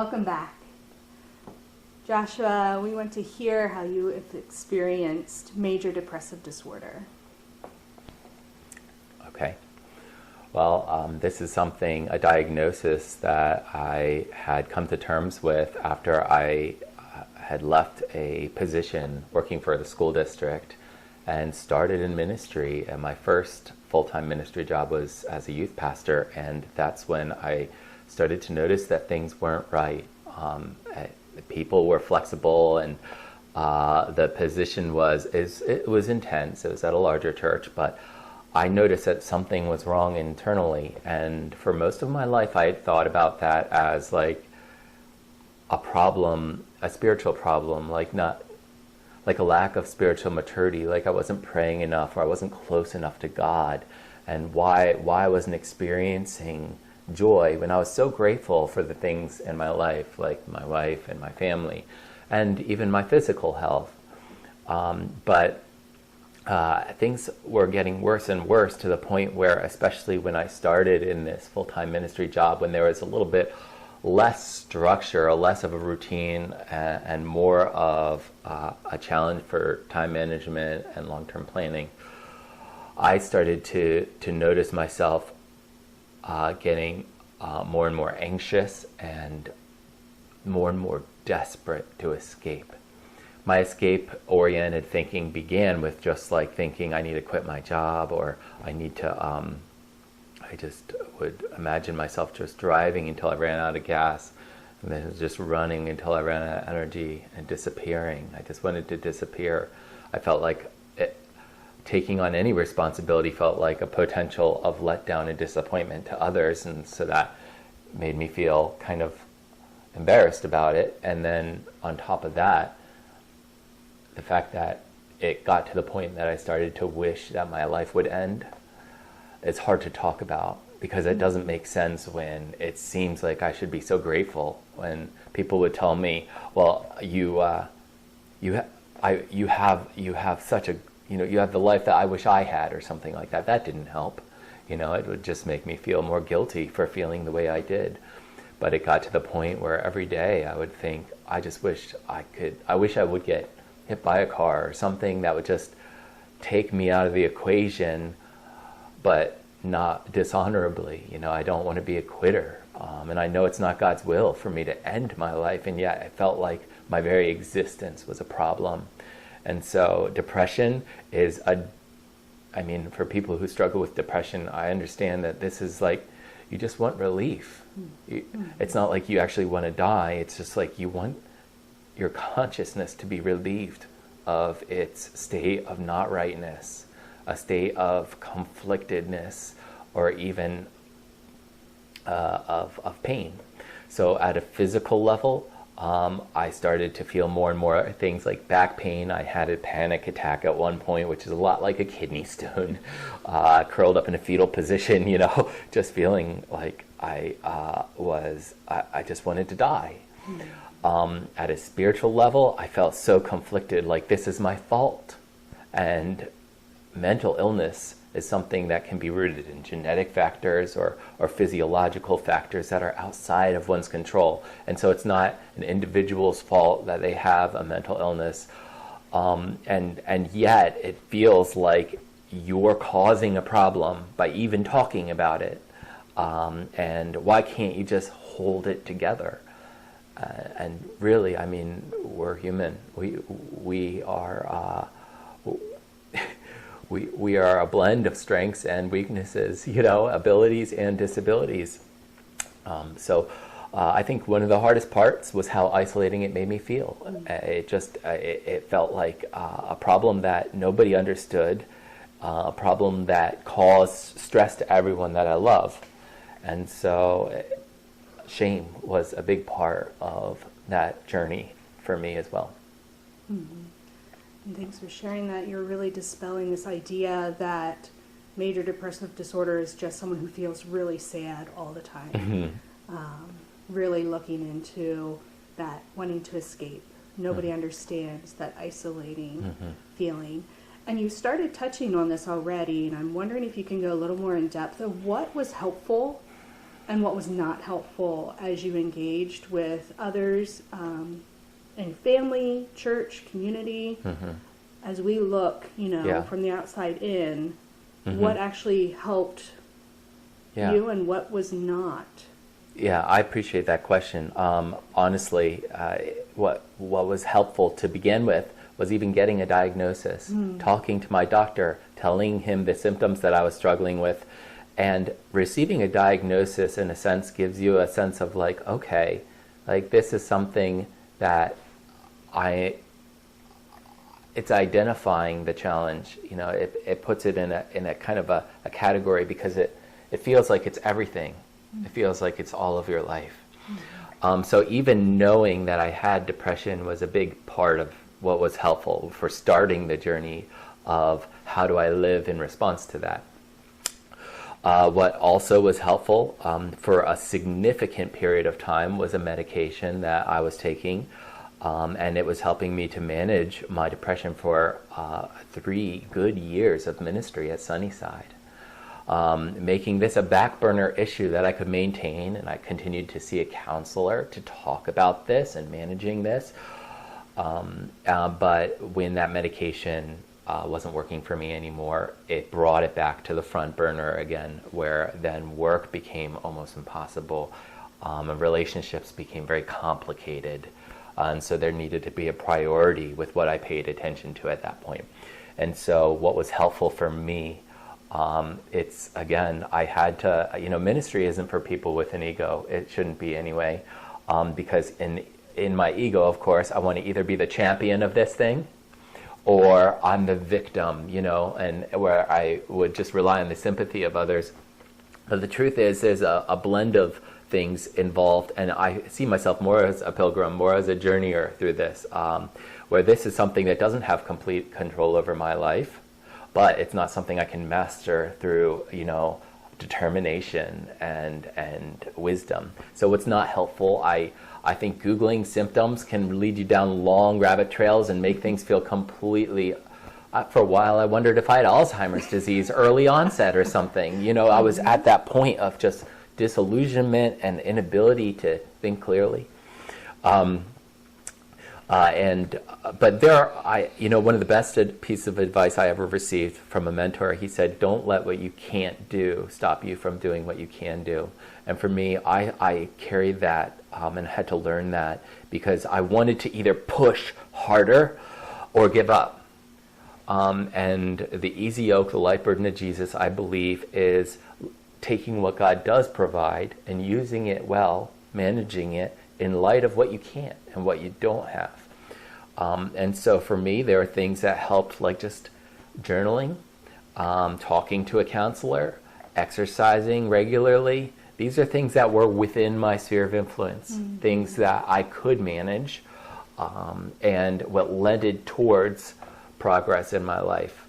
welcome back. Joshua, we want to hear how you have experienced major depressive disorder. Okay. Well, this is a diagnosis that I had come to terms with after I had left a position working for the school district and started in ministry. And my first full-time ministry job was as a youth pastor, and that's when I started to notice that things weren't right. People were flexible, and the position was intense. It was at a larger church, but I noticed that something was wrong internally. And for most of my life, I had thought about that as like a problem, a spiritual problem, like a lack of spiritual maturity, like I wasn't praying enough, or I wasn't close enough to God, and why I wasn't experiencing joy when I was so grateful for the things in my life, like my wife and my family, and even my physical health. But things were getting worse and worse, to the point where, especially when I started in this full-time ministry job, when there was a little bit less structure, or less of a routine, and more of a challenge for time management and long-term planning, I started to notice myself getting more and more anxious and more desperate to escape. My escape-oriented thinking began with just like thinking I need to quit my job, or I need to, I just would imagine myself just driving until I ran out of gas, and then just running until I ran out of energy and disappearing. I just wanted to disappear. I felt like taking on any responsibility felt like a potential of letdown and disappointment to others, and so that made me feel kind of embarrassed about it. And then on top of that, the fact that it got to the point that I started to wish that my life would end. It's hard to talk about, because it doesn't make sense when it seems like I should be so grateful. When people would tell me, well, you have such a, you have the life that I wish I had, or something like that. That didn't help. It would just make me feel more guilty for feeling the way I did. But it got to the point where every day I would think, I wish I would get hit by a car, or something that would just take me out of the equation, but not dishonorably. I don't want to be a quitter. And I know it's not God's will for me to end my life, and yet I felt like my very existence was a problem. And so depression is for people who struggle with depression, I understand that this is like, you just want relief. It's not like you actually want to die. It's just like you want your consciousness to be relieved of its state of not rightness, a state of conflictedness, or even of pain. So at a physical level, I started to feel more and more things like back pain. I had a panic attack at one point, which is a lot like a kidney stone, curled up in a fetal position, just feeling like I just wanted to die. At a spiritual level, I felt so conflicted, like this is my fault. And mental illness is something that can be rooted in genetic factors or physiological factors that are outside of one's control. And so it's not an individual's fault that they have a mental illness. And yet it feels like you're causing a problem by even talking about it. And why can't you just hold it together? And really, we're human. We are we are a blend of strengths and weaknesses, abilities and disabilities. So I think one of the hardest parts was how isolating it made me feel. It felt like a problem that nobody understood, a problem that caused stress to everyone that I love. And so shame was a big part of that journey for me as well. Mm-hmm. And thanks for sharing that. You're really dispelling this idea that major depressive disorder is just someone who feels really sad all the time. Mm-hmm. Really looking into that, wanting to escape. Nobody mm-hmm. understands that isolating mm-hmm. feeling. And you started touching on this already, and I'm wondering if you can go a little more in depth of what was helpful and what was not helpful as you engaged with others in family, church, community. As we look, from the outside in, what actually helped you and what was not? Yeah, I appreciate that question. Honestly, what was helpful to begin with was even getting a diagnosis, talking to my doctor, telling him the symptoms that I was struggling with, and receiving a diagnosis in a sense gives you a sense of like, okay, like this is something that it's identifying the challenge. It puts it in a kind of a category because it feels like it's everything. It feels like it's all of your life. So even knowing that I had depression was a big part of what was helpful for starting the journey of how do I live in response to that. What also was helpful for a significant period of time was a medication that I was taking, and it was helping me to manage my depression for 3 good years of ministry at Sunnyside. Making this a back burner issue that I could maintain, and I continued to see a counselor to talk about this and managing this. But when that medication wasn't working for me anymore, it brought it back to the front burner again, where then work became almost impossible, and relationships became very complicated. And so there needed to be a priority with what I paid attention to at that point. And so what was helpful for me, it's, again, I had to, ministry isn't for people with an ego. It shouldn't be anyway, because in my ego, of course, I want to either be the champion of this thing or I'm the victim, and where I would just rely on the sympathy of others. But the truth is there's a blend of things involved, and I see myself more as a pilgrim, more as a journeyer through this, where this is something that doesn't have complete control over my life, but it's not something I can master through, determination and wisdom. So it's not helpful. I think Googling symptoms can lead you down long rabbit trails and make things feel completely... for a while, I wondered if I had Alzheimer's disease, early onset or something. I was at that point of just disillusionment and inability to think clearly. But one of the best pieces of advice I ever received from a mentor, he said, don't let what you can't do stop you from doing what you can do. And for me, I carried that and had to learn that because I wanted to either push harder or give up. And the easy yoke, the light burden of Jesus, I believe, is taking what God does provide and using it well, managing it in light of what you can't and what you don't have. And so for me, there are things that helped, like just journaling, talking to a counselor, exercising regularly. These are things that were within my sphere of influence, things that I could manage, and what led towards progress in my life.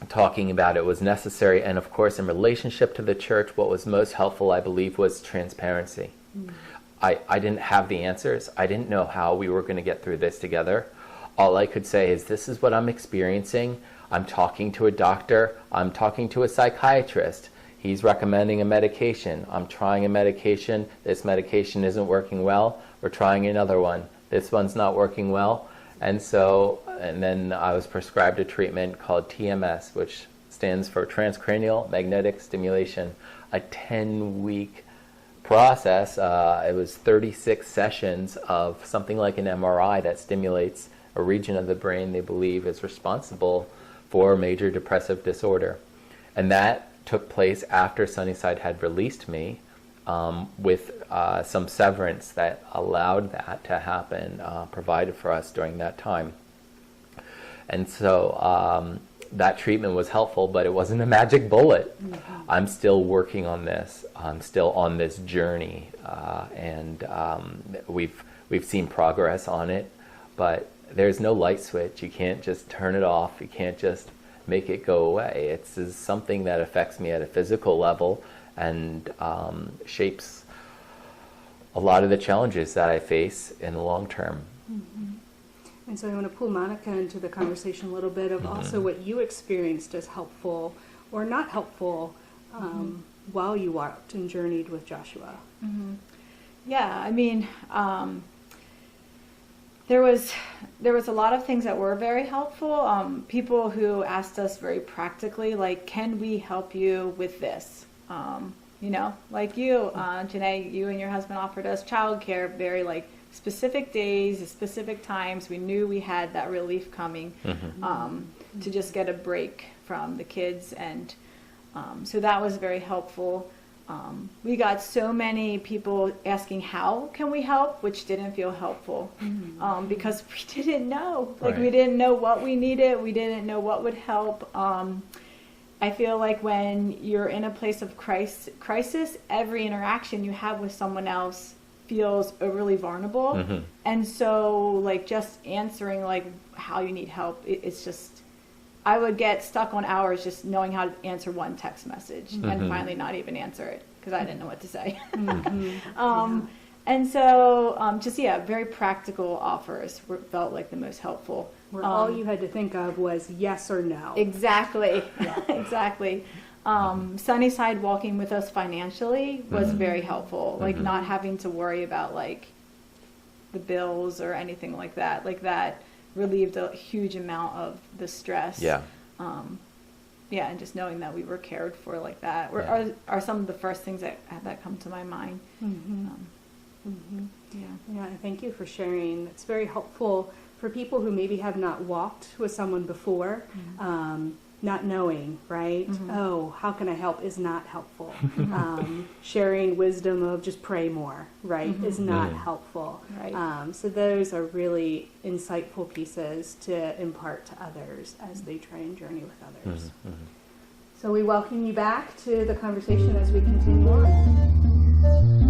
Talking about it was necessary, and of course in relationship to the church, what was most helpful, I believe, was transparency. I didn't have the answers. I didn't know how we were going to get through this together. All I could say is, this is what I'm experiencing. I'm talking to a doctor. I'm talking to a psychiatrist. He's recommending a medication. I'm trying a medication. This medication isn't working well. We're trying another one. This one's not working well. And then I was prescribed a treatment called TMS, which stands for transcranial magnetic stimulation, a 10-week process. It was 36 sessions of something like an MRI that stimulates a region of the brain they believe is responsible for major depressive disorder. And that took place after Sunnyside had released me, with some severance that allowed that to happen, provided for us during that time. And so that treatment was helpful, but it wasn't a magic bullet. I'm still working on this. I'm still on this journey, and we've seen progress on it, but there's no light switch. You can't just turn it off. You can't just make it go away. It's something that affects me at a physical level and shapes a lot of the challenges that I face in the long term. And so I want to pull Monica into the conversation a little bit of also what you experienced as helpful or not helpful while you walked and journeyed with Joshua? Yeah, I mean, there was a lot of things that were very helpful. People who asked us very practically, like, can we help you with this? You know, like you, Janae, you and your husband offered us childcare, very like specific days, specific times. We knew we had that relief coming to just get a break from the kids. And so that was very helpful. We got so many people asking how can we help, which didn't feel helpful because we didn't know. Like we didn't know what we needed. We didn't know what would help. I feel like when you're in a place of crisis, every interaction you have with someone else feels overly vulnerable. And so like just answering like how you need help, it's just, I would get stuck on hours just knowing how to answer one text message and finally not even answer it because I didn't know what to say. And so just, very practical offers felt like the most helpful. Where all you had to think of was yes or no. Exactly. Exactly. Sunnyside walking with us financially was very helpful. Like not having to worry about like the bills or anything like that. Like that relieved a huge amount of the stress. And just knowing that we were cared for like that are some of the first things that come to my mind. And thank you for sharing. It's very helpful for people who maybe have not walked with someone before, not knowing, right? Oh, how can I help is not helpful. Sharing wisdom of just pray more, right, is not helpful. So those are really insightful pieces to impart to others as they try and journey with others. So we welcome you back to the conversation as we continue on.